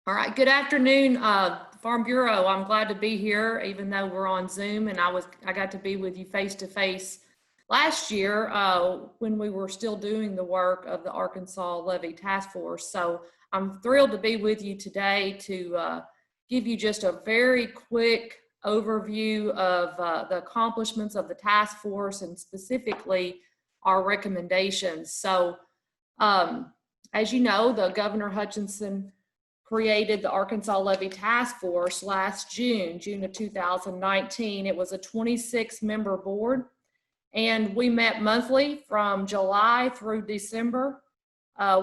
All right, good afternoon, Farm Bureau. I'm glad to be here, even though we're on Zoom, and I got to be with you face to face last year when we were still doing the work of the Arkansas Levee Task Force. So I'm thrilled to be with you today to give you just a very quick overview of the accomplishments of the task force and specifically our recommendations. So as you know, the Governor Hutchinson created the Arkansas Levee Task Force last June of 2019. It was a 26-member board, and we met monthly from July through December.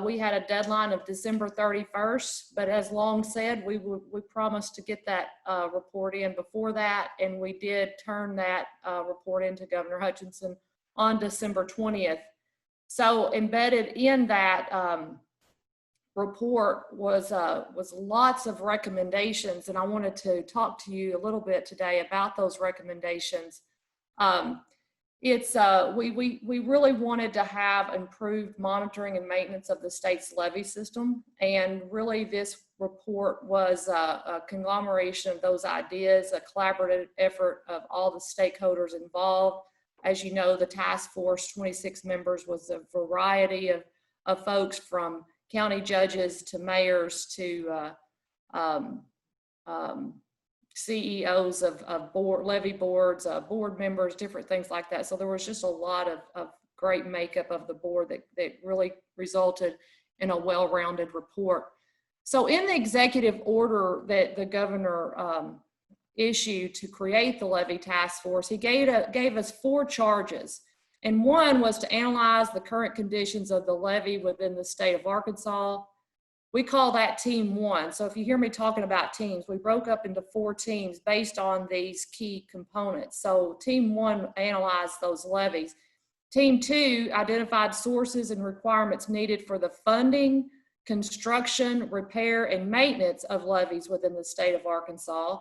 We had a deadline of December 31st, but as long said, we promised to get that report in before that, and we did turn that report into Governor Hutchinson on December 20th. So embedded in that report was lots of recommendations, and I wanted to talk to you a little bit today about those recommendations. We really wanted to have improved monitoring and maintenance of the state's levee system, and really this report was a conglomeration of those ideas, a collaborative effort of all the stakeholders involved. As you know, the task force, 26 members, was a variety of folks, from county judges to mayors to CEOs of levee boards, board members, different things like that. So there was just a lot of great makeup of the board that really resulted in a well-rounded report. So in the executive order that the governor issued to create the Levee Task Force, he gave us 4 charges. And one was to analyze the current conditions of the levee within the state of Arkansas. We call that Team 1. So if you hear me talking about teams, we broke up into 4 teams based on these key components. So Team 1 analyzed those levees. Team 2 identified sources and requirements needed for the funding, construction, repair, and maintenance of levees within the state of Arkansas.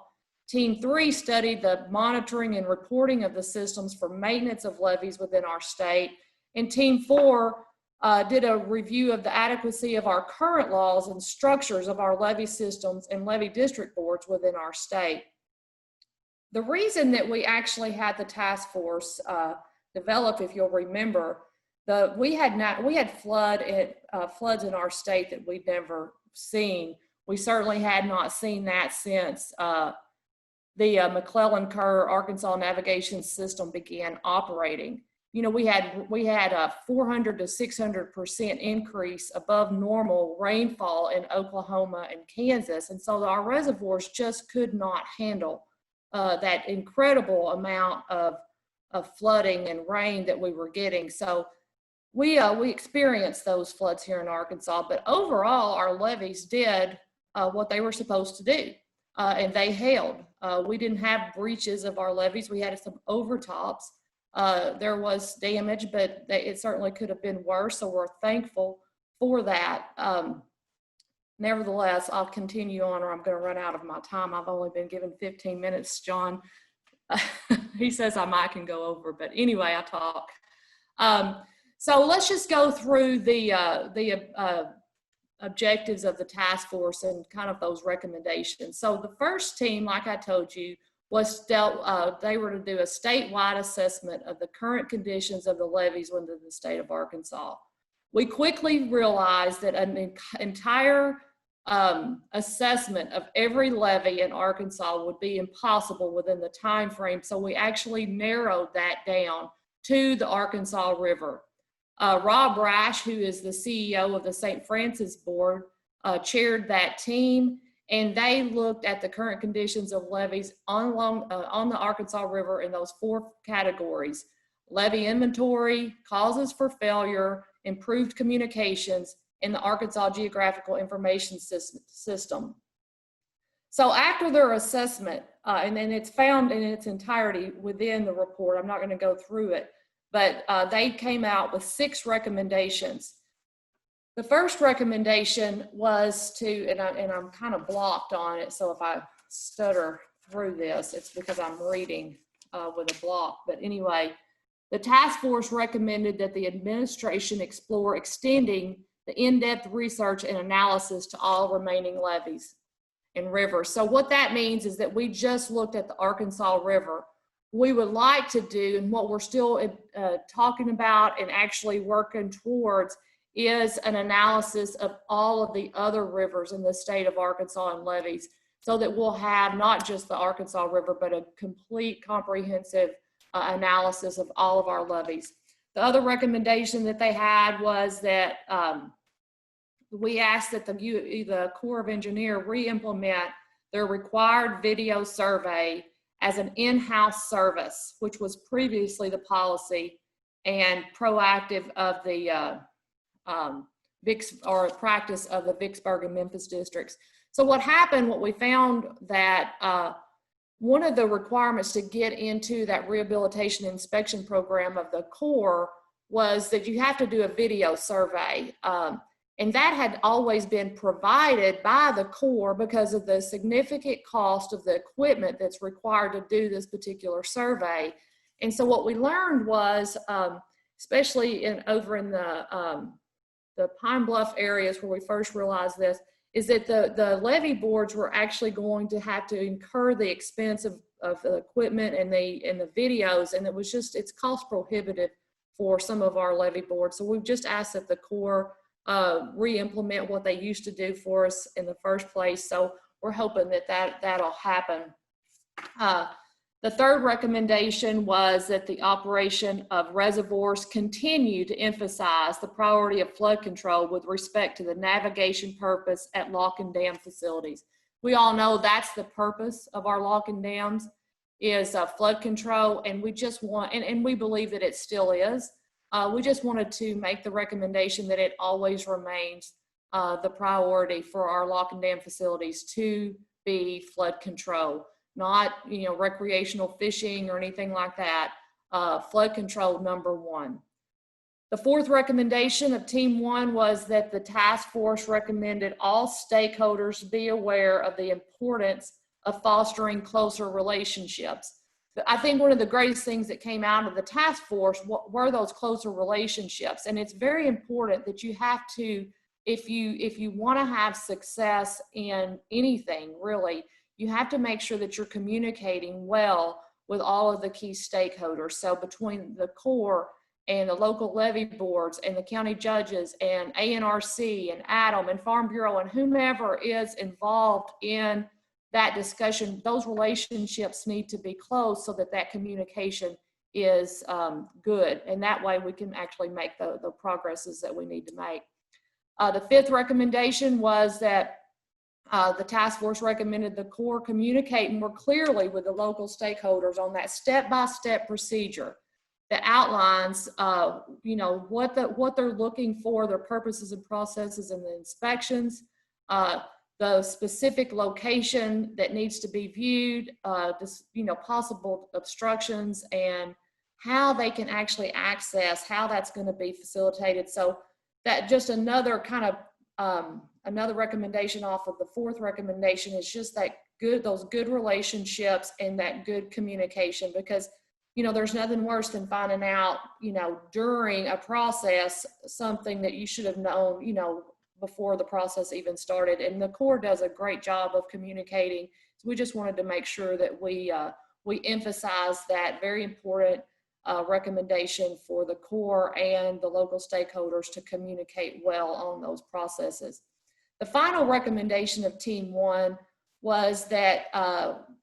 Team 3 studied the monitoring and reporting of the systems for maintenance of levees within our state. And Team 4 did a review of the adequacy of our current laws and structures of our levee systems and levee district boards within our state. The reason that we actually had the task force develop, if you'll remember, we had floods in our state that we'd never seen. We certainly had not seen that since the McClellan-Kerr Arkansas navigation system began operating. You know, we had a 400 to 600% increase above normal rainfall in Oklahoma and Kansas, and so our reservoirs just could not handle that incredible amount of flooding and rain that we were getting. So we experienced those floods here in Arkansas, but overall our levees did what they were supposed to do. And they held. We didn't have breaches of our levees. We had some overtops. There was damage, but it certainly could have been worse, so we're thankful for that. Nevertheless, I'll continue on or I'm going to run out of my time. I've only been given 15 minutes, John. He says I might can go over, but anyway, I talk. So let's just go through the objectives of the task force and kind of those recommendations. So the first team, like I told you, was they were to do a statewide assessment of the current conditions of the levees within the state of Arkansas. We quickly realized that an entire assessment of every levee in Arkansas would be impossible within the time frame, so we actually narrowed that down to the Arkansas River. Rob Rash, who is the CEO of the St. Francis Board, chaired that team, and they looked at the current conditions of levees on the Arkansas River in those 4 categories: levee inventory, causes for failure, improved communications, and the Arkansas Geographical Information System. So after their assessment, and then it's found in its entirety within the report, I'm not going to go through it, but they came out with 6 recommendations. The first recommendation was to, and I'm kind of blocked on it, so if I stutter through this, it's because I'm reading with a block. But anyway, the task force recommended that the administration explore extending the in-depth research and analysis to all remaining levees. and rivers. So what that means is that we just looked at the Arkansas River. We would like to do, and what we're still talking about and actually working towards, is an analysis of all of the other rivers in the state of Arkansas and levees, so that we'll have not just the Arkansas River, but a complete comprehensive analysis of all of our levees. The other recommendation that they had was that we asked that the Corps of Engineers re-implement their required video survey as an in-house service, which was previously the policy and proactive of the practice of the Vicksburg and Memphis districts. So what happened, what we found that one of the requirements to get into that rehabilitation inspection program of the Corps was that you have to do a video survey. And that had always been provided by the Corps because of the significant cost of the equipment that's required to do this particular survey. And so what we learned was, especially over in the Pine Bluff areas where we first realized this, is that the levee boards were actually going to have to incur the expense of the equipment and the videos, and it's cost prohibitive for some of our levee boards. So we've just asked that the Corps re-implement what they used to do for us in the first place. So we're hoping that that'll happen. The third recommendation was that the operation of reservoirs continue to emphasize the priority of flood control with respect to the navigation purpose at lock and dam facilities. We all know that's the purpose of our lock and dams, is flood control, and we just want, and we believe that it still is. We just wanted to make the recommendation that it always remains the priority for our lock and dam facilities to be flood control. Not, recreational fishing or anything like that. Flood control, number one. The fourth recommendation of Team 1 was that the task force recommended all stakeholders be aware of the importance of fostering closer relationships. I think one of the greatest things that came out of the task force were those closer relationships. And it's very important that you have to, if you want to have success in anything, really, you have to make sure that you're communicating well with all of the key stakeholders. So between the Corps and the local levee boards and the county judges and ANRC and ADAM and Farm Bureau and whomever is involved in that discussion, those relationships need to be close so that communication is good. And that way we can actually make the progresses that we need to make. The fifth recommendation was that the task force recommended the Corps communicate more clearly with the local stakeholders on that step-by-step procedure that outlines, what they're looking for, their purposes and processes in the inspections, the specific location that needs to be viewed, possible obstructions, and how they can actually access, how that's going to be facilitated. So that just another kind of another recommendation off of the fourth recommendation is just those good relationships and that good communication, because there's nothing worse than finding out during a process something that you should have known before the process even started. And the Corps does a great job of communicating. So we just wanted to make sure that we emphasize that very important recommendation for the Corps and the local stakeholders to communicate well on those processes. The final recommendation of Team 1 was that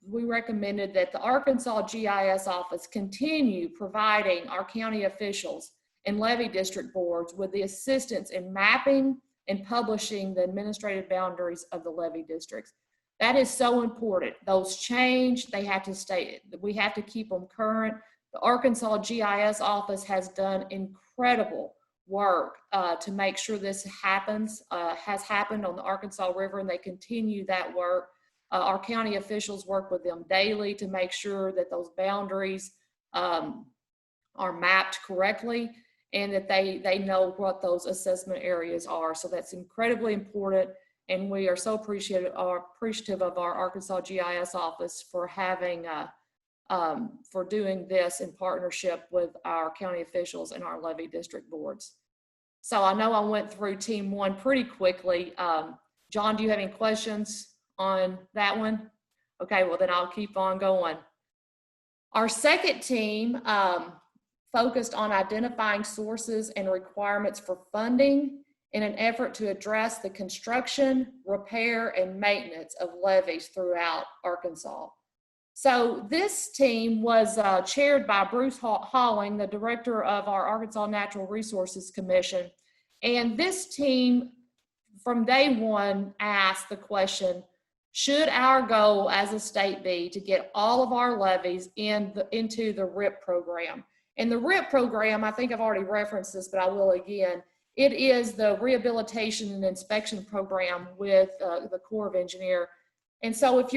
we recommended that the Arkansas GIS office continue providing our county officials and levee district boards with the assistance in mapping and publishing the administrative boundaries of the levee districts. That is so important. Those change, they have to stay, we have to keep them current. The Arkansas GIS office has done incredible work to make sure this happens, has happened on the Arkansas River, and they continue that work. Our county officials work with them daily to make sure that those boundaries are mapped correctly and that they know what those assessment areas are. So that's incredibly important, and we are so appreciative of our Arkansas GIS office for having for doing this in partnership with our county officials and our levee district boards. So I know I went through Team 1 pretty quickly. John, do you have any questions on that one? Okay, well then I'll keep on going. Our second team focused on identifying sources and requirements for funding in an effort to address the construction, repair, and maintenance of levees throughout Arkansas. So this team was chaired by Bruce Halling, the director of our Arkansas Natural Resources Commission. And this team, from day one, asked the question, should our goal as a state be to get all of our levees into the RIP program? And the RIP program, I think I've already referenced this, but I will again, it is the Rehabilitation and Inspection Program with the Corps of Engineers. And so if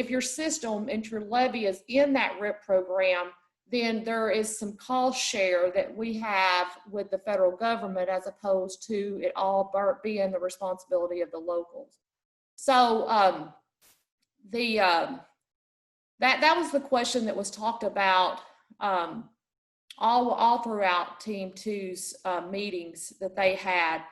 your system and your levee is in that RIP program, then there is some cost share that we have with the federal government as opposed to it all being the responsibility of the locals. So that was the question that was talked about all throughout Team 2's meetings that they had.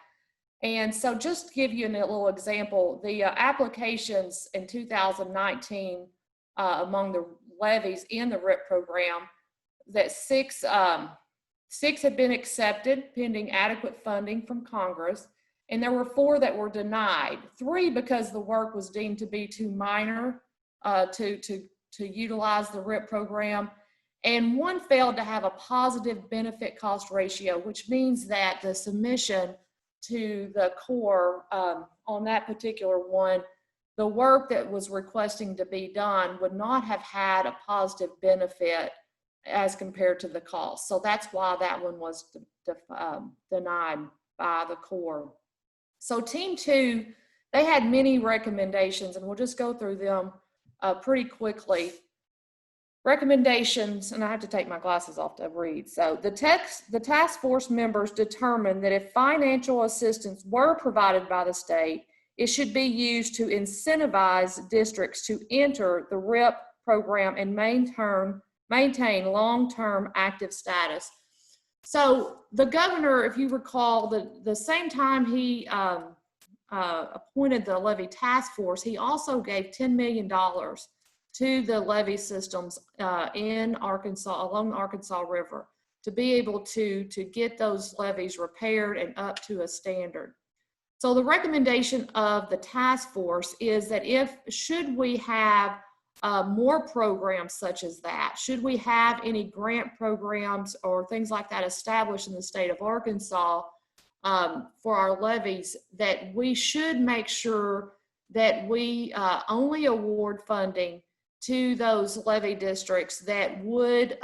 And so just to give you a little example, the applications in 2019 among the levees in the RIP program, that six had been accepted pending adequate funding from Congress, and there were 4 that were denied. 3 because the work was deemed to be too minor to utilize the RIP program, and 1 failed to have a positive benefit cost ratio, which means that the submission to the Corps on that particular one, the work that was requesting to be done would not have had a positive benefit as compared to the cost. So that's why that one was denied by the Corps. So Team 2, they had many recommendations, and we'll just go through them pretty quickly. Recommendations, and I have to take my glasses off to read. So the task force members determined that if financial assistance were provided by the state, it should be used to incentivize districts to enter the RIP program and maintain long-term active status. So the governor, if you recall, the same time he appointed the levee task force, he also gave $10 million to the levee systems in Arkansas, along the Arkansas River, to be able to get those levees repaired and up to a standard. So the recommendation of the task force is that should we have more programs such as that, should we have any grant programs or things like that established in the state of Arkansas for our levees, that we should make sure that we only award funding to those levee districts that would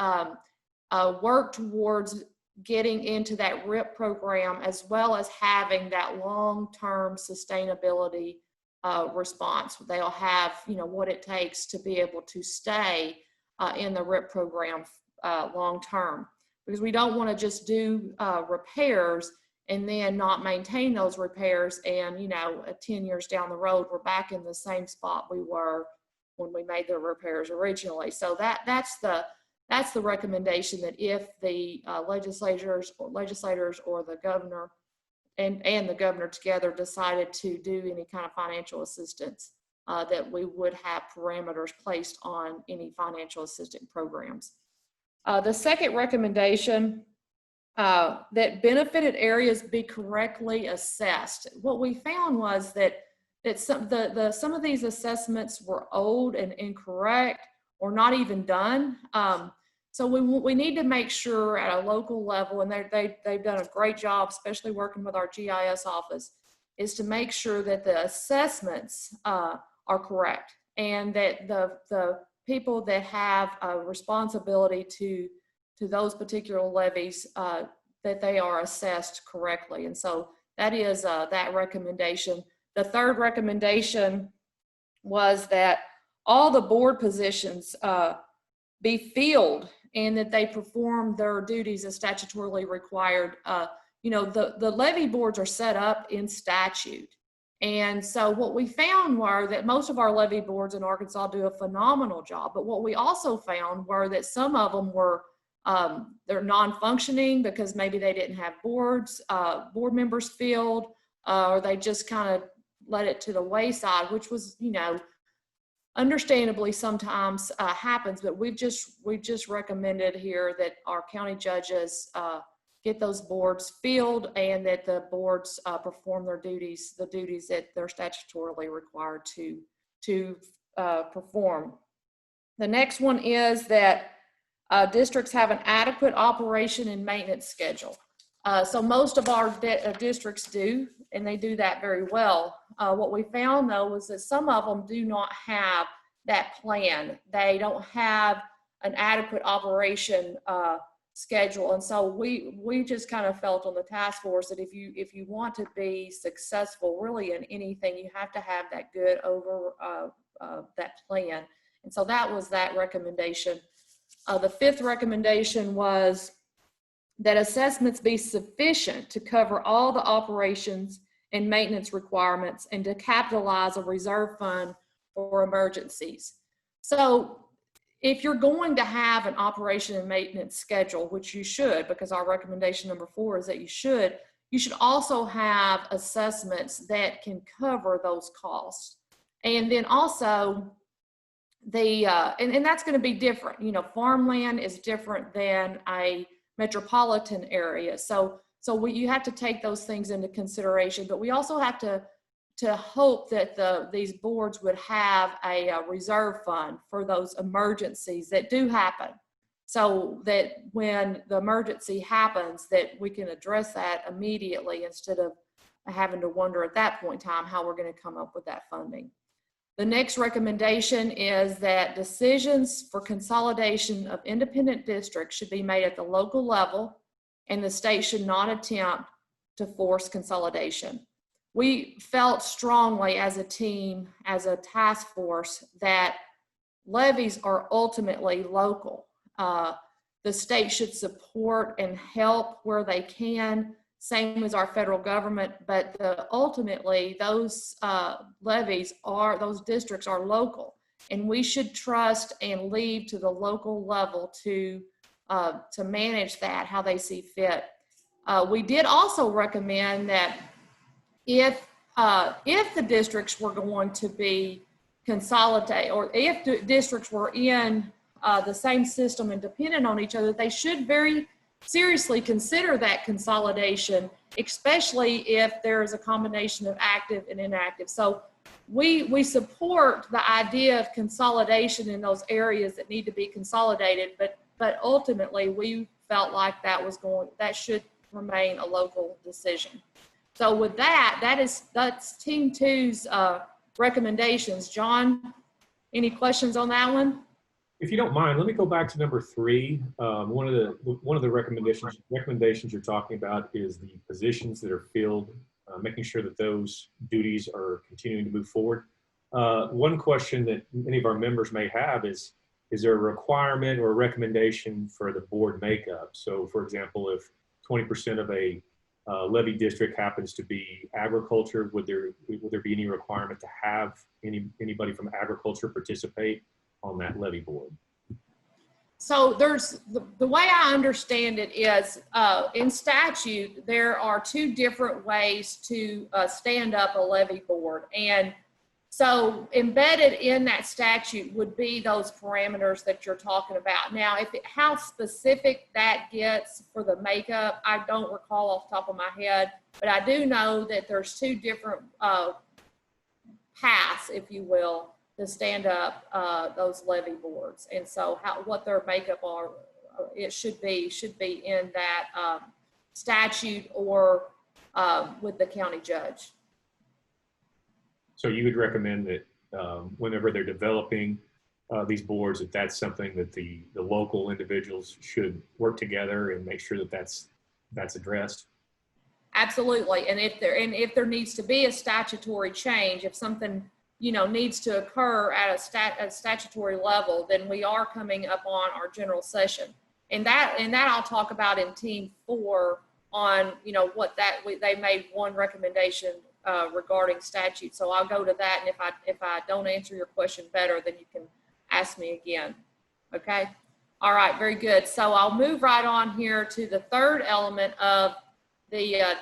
work towards getting into that RIP program, as well as having that long-term sustainability response. They'll have, what it takes to be able to stay in the RIP program long-term, because we don't want to just do repairs and then not maintain those repairs, and 10 years down the road we're back in the same spot we were when we made the repairs originally. So that's the recommendation, that if the legislators or the governor and the governor together decided to do any kind of financial assistance, that we would have parameters placed on any financial assistance programs. The second recommendation, that benefited areas be correctly assessed. What we found was that some of these assessments were old and incorrect or not even done. So we need to make sure at a local level, and they've done a great job, especially working with our GIS office, is to make sure that the assessments are correct, and that the people that have a responsibility to those particular levees, that they are assessed correctly. And so that is that recommendation. The third recommendation was that all the board positions be filled, and that they perform their duties as statutorily required. The levee boards are set up in statute. And so what we found were that most of our levee boards in Arkansas do a phenomenal job. But what we also found were that some of them were, they're non-functioning because maybe they didn't have board members filled, or they just kind of let it to the wayside, which was, you know, understandably sometimes happens, but we've just recommended here that our county judges get those boards filled and that the boards perform their duties, the duties that they're statutorily required to perform. The next one is that districts have an adequate operation and maintenance schedule. So most of our districts do, and they do that very well. What we found though was that some of them do not have that plan. They don't have an adequate operation schedule. And so we just kind of felt on the task force that if you want to be successful really in anything, you have to have that good that plan. And so that was that recommendation. The fifth recommendation was that assessments be sufficient to cover all the operations and maintenance requirements and to capitalize a reserve fund for emergencies. So if you're going to have an operation and maintenance schedule, which you should, because our recommendation number 4 is that you should also have assessments that can cover those costs. And then also and that's going to be different. You know, farmland is different than a metropolitan area. So you have to take those things into consideration, but we also have to hope that these boards would have a reserve fund for those emergencies that do happen, so that when the emergency happens that we can address that immediately instead of having to wonder at that point in time how we're going to come up with that funding. The next recommendation is that decisions for consolidation of independent districts should be made at the local level, and the state should not attempt to force consolidation. We felt strongly as a team, as a task force, that levies are ultimately local. The state should support and help where they can, same as our federal government, but ultimately those levies those districts are local, and we should trust and leave to the local level to manage that how they see fit. We did also recommend that if the districts were going to be consolidated, or if the districts were in the same system and dependent on each other, they should very seriously consider that consolidation, especially if there is a combination of active and inactive. So we support the idea of consolidation in those areas that need to be consolidated, but ultimately we felt like that should remain a local decision. So with that's Team 2's recommendations. John, any questions on that one? If you don't mind, let me go back to number 3. One of the recommendations you're talking about is the positions that are filled, making sure that those duties are continuing to move forward. One question that many of our members may have is there a requirement or a recommendation for the board makeup? So, for example, if 20% of a levy district happens to be agriculture, would there be any requirement to have anybody from agriculture participate on that levy board? So there's the way I understand it is in statute there are 2 different ways to stand up a levy board, and so embedded in that statute would be those parameters that you're talking about. Now, how specific that gets for the makeup, I don't recall off the top of my head, but I do know that there's 2 different paths, if you will, to stand up those levy boards. And so what their makeup are, it should be in that statute or with the county judge. So you would recommend that whenever they're developing these boards, that's something that the local individuals should work together and make sure that that's addressed? Absolutely. And if there needs to be a statutory change, if something needs to occur at a statutory level, then we are coming up on our general session, and that I'll talk about in Team 4 on what they made one recommendation regarding statute. So I'll go to that, and if I don't answer your question better, then you can ask me again. Okay. All right. Very good. So I'll move right on here to the third element of the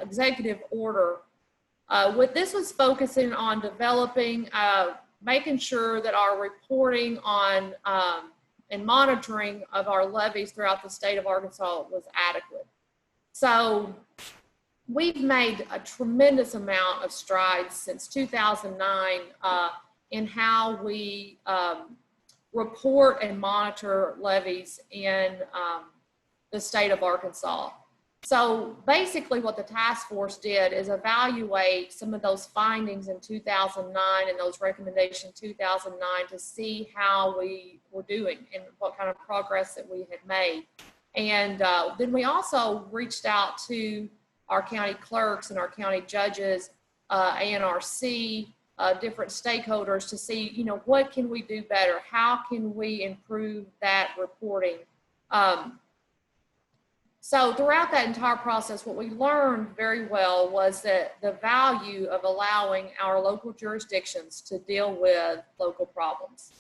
executive order What this was focusing on developing, making sure that our reporting on and monitoring of our levees throughout the state of Arkansas was adequate. So we've made a tremendous amount of strides since 2009 in how we report and monitor levees in the state of Arkansas. So basically what the task force did is evaluate some of those findings in 2009 and those recommendations in 2009 to see how we were doing and what kind of progress that we had made. And then we also reached out to our county clerks and our county judges, ANRC, different stakeholders to see, you know, what can we do better? How can we improve that reporting? So throughout that entire process, what we learned very well was that the value of allowing our local jurisdictions to deal with local problems.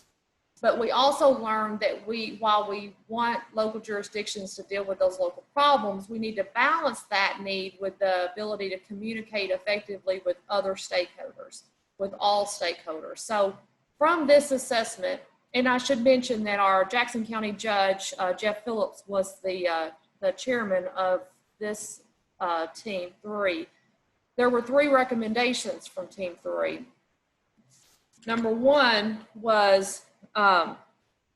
But we also learned that while we want local jurisdictions to deal with those local problems, we need to balance that need with the ability to communicate effectively with other stakeholders, with all stakeholders. So from this assessment, and I should mention that our Jackson County Judge, Jeff Phillips, was the chairman of this Team 3. There were 3 recommendations from Team 3. Number 1 was to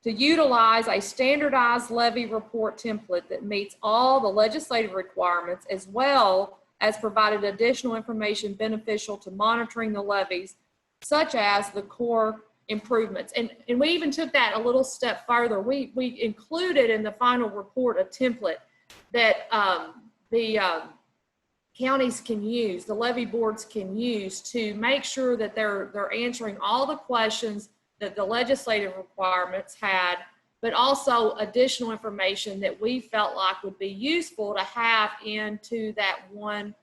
utilize a standardized levy report template that meets all the legislative requirements, as well as provided additional information beneficial to monitoring the levies, such as the core improvements. And we even took that a little step further. We included in the final report a template that the counties can use, the levy boards can use to make sure that they're answering all the questions that the legislative requirements had, but also additional information that we felt like would be useful to have into that one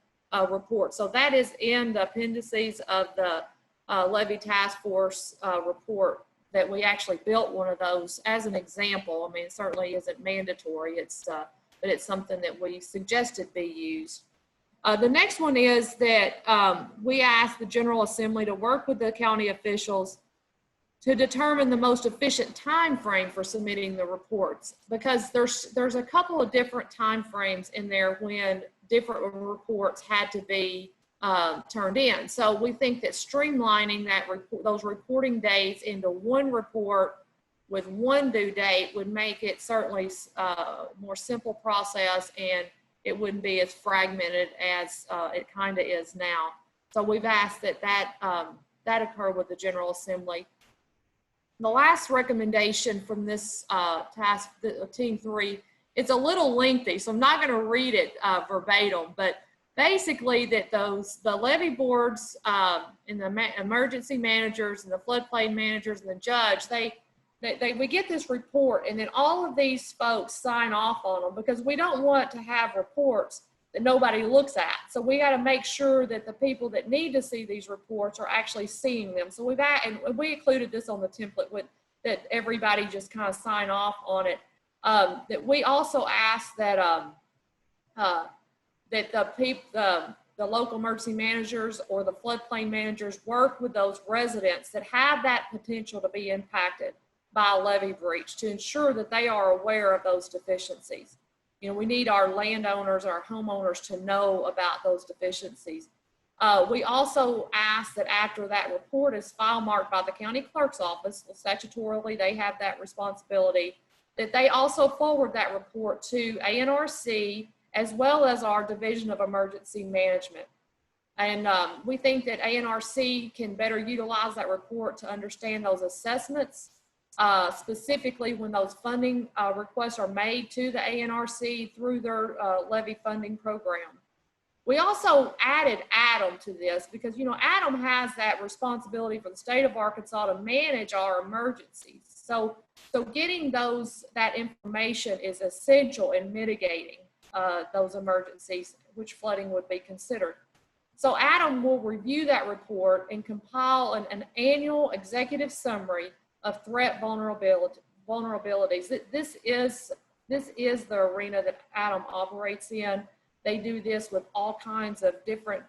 report. So that is in the appendices of the Levee Task Force report, that we actually built one of those as an example. I mean, it certainly isn't mandatory, but it's something that we suggested be used. The next one is that we asked the General Assembly to work with the county officials to determine the most efficient time frame for submitting the reports, because there's a couple of different time frames in there when different reports had to be turned in. So we think that streamlining those reporting dates into one report with one due date would make it certainly a more simple process, and it wouldn't be as fragmented as it kind of is now. So we've asked that occur with the General Assembly. The last recommendation from this Team 3, it's a little lengthy, so I'm not going to read it verbatim, but basically that the levy boards and the emergency managers and the floodplain managers and the judge, we get this report, and then all of these folks sign off on them, because we don't want to have reports that nobody looks at. So we got to make sure that the people that need to see these reports are actually seeing them. So we included this on the template that everybody just kind of sign off on it. That we also asked that the local emergency managers or the floodplain managers work with those residents that have that potential to be impacted by a levee breach, to ensure that they are aware of those deficiencies. You know, we need our landowners, our homeowners to know about those deficiencies. We also ask that after that report is file marked by the county clerk's office, statutorily they have that responsibility, that they also forward that report to ANRC as well as our Division of Emergency Management. And we think that ANRC can better utilize that report to understand those assessments, specifically when those funding requests are made to the ANRC through their levee funding program. We also added Adam to this because, you know, Adam has that responsibility for the state of Arkansas to manage our emergencies. So getting that information is essential in mitigating those emergencies, which flooding would be considered. So Adam will review that report and compile an annual executive summary of threat vulnerabilities. This is the arena that Adam operates in. They do this with all kinds of different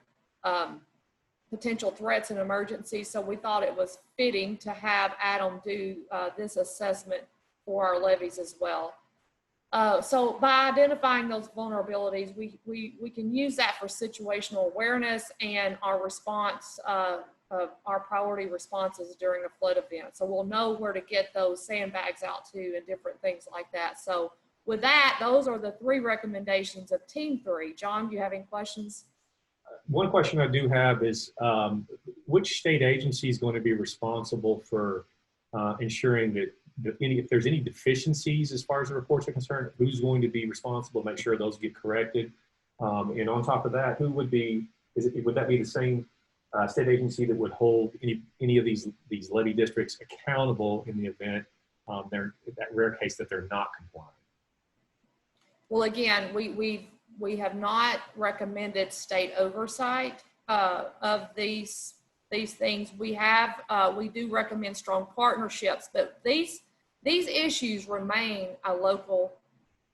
potential threats and emergencies. So we thought it was fitting to have Adam do this assessment for our levees as well. So by identifying those vulnerabilities, we can use that for situational awareness and our response, our priority responses during a flood event. So we'll know where to get those sandbags out to and different things like that. So with that, those are the 3 recommendations of Team 3. John, do you have any questions? One question I do have is which state agency is going to be responsible for ensuring that if there's any deficiencies as far as the reports are concerned, who's going to be responsible to make sure those get corrected? And on top of that, who would be, would that be the same state agency that would hold any of these levee districts accountable in the event they're, that rare case that they're not compliant? Well, again, we have not recommended state oversight of these things. We do recommend strong partnerships, but these issues remain a local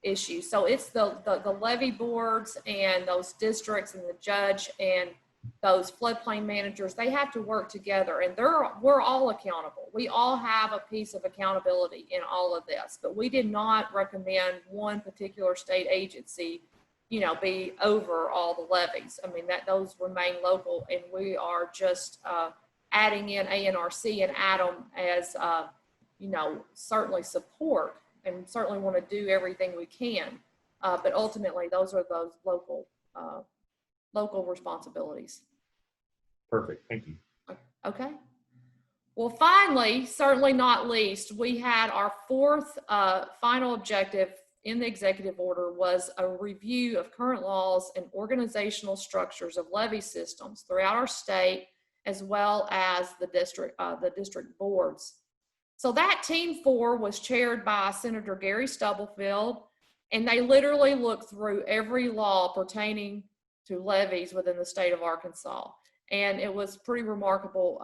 issue. So it's the levee boards and those districts and the judge and those floodplain managers, they have to work together, and we're all accountable. We all have a piece of accountability in all of this, but we did not recommend one particular state agency, you know, be over all the levees. I mean, those remain local, and we are just adding in ANRC and Adam as, you know, certainly support and certainly want to do everything we can. But ultimately, those are those local responsibilities. Perfect, thank you. Okay. Well, finally, certainly not least, we had our 4th final objective in the executive order was a review of current laws and organizational structures of levee systems throughout our state, as well as the district boards. So that Team 4 was chaired by Senator Gary Stubblefield, and they literally looked through every law pertaining to levees within the state of Arkansas. And it was pretty remarkable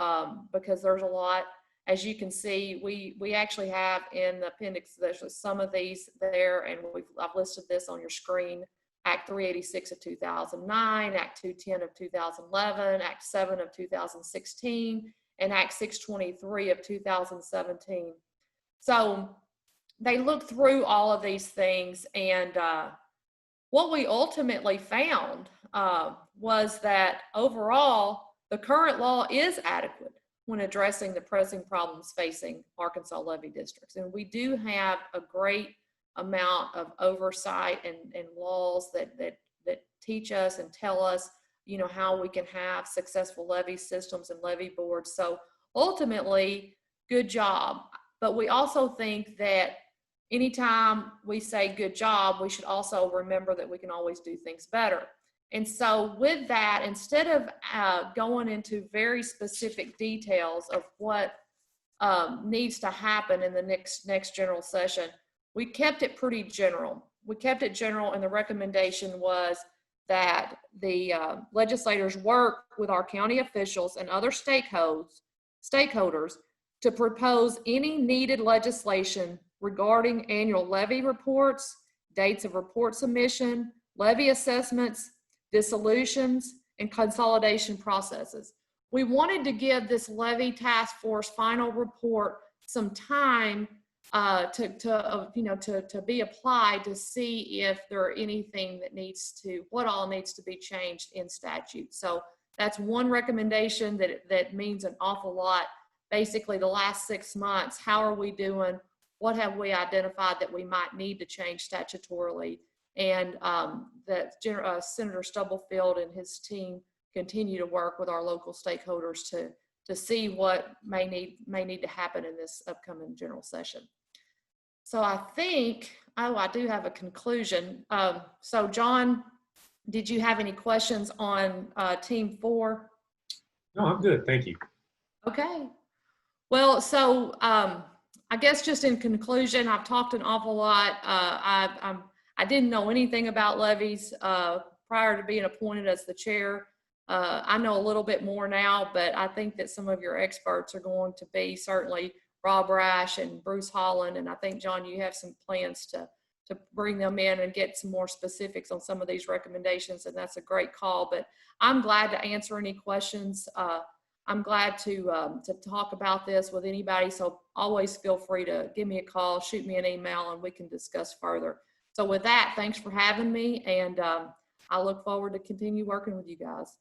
because there's a lot. As you can see, we actually have in the appendix, there's some of these there, and I've listed this on your screen. Act 386 of 2009, Act 210 of 2011, Act 7 of 2016, and Act 623 of 2017. So they looked through all of these things, and what we ultimately found was that overall, the current law is adequate when addressing the pressing problems facing Arkansas levee districts. And we do have a great amount of oversight and laws that teach us and tell us, you know, how we can have successful levee systems and levee boards. So ultimately, good job. But we also think that anytime we say good job, we should also remember that we can always do things better. And so with that, instead of going into very specific details of what needs to happen in the next general session, we kept it pretty general. We kept it general, and the recommendation was that the legislators work with our county officials and other stakeholders to propose any needed legislation regarding annual levee reports, dates of report submission, levee assessments, dissolutions, and consolidation processes. We wanted to give this levee task force final report some time to be applied to see if there are anything that what all needs to be changed in statute. So that's one recommendation that means an awful lot. Basically, the last 6 months, how are we doing? What have we identified that we might need to change statutorily? And that Senator Stubblefield and his team continue to work with our local stakeholders to see what may need to happen in this upcoming general session. So I think, I do have a conclusion. So John, did you have any questions on Team 4? No, I'm good, thank you. Okay. Well, so I guess just in conclusion, I've talked an awful lot. I didn't know anything about levees prior to being appointed as the chair. I know a little bit more now, but I think that some of your experts are going to be certainly Rob Rash and Bruce Holland. And I think, John, you have some plans to bring them in and get some more specifics on some of these recommendations. And that's a great call, but I'm glad to answer any questions. I'm glad to talk about this with anybody. So always feel free to give me a call, shoot me an email, and we can discuss further. So with that, thanks for having me. And I look forward to continue working with you guys.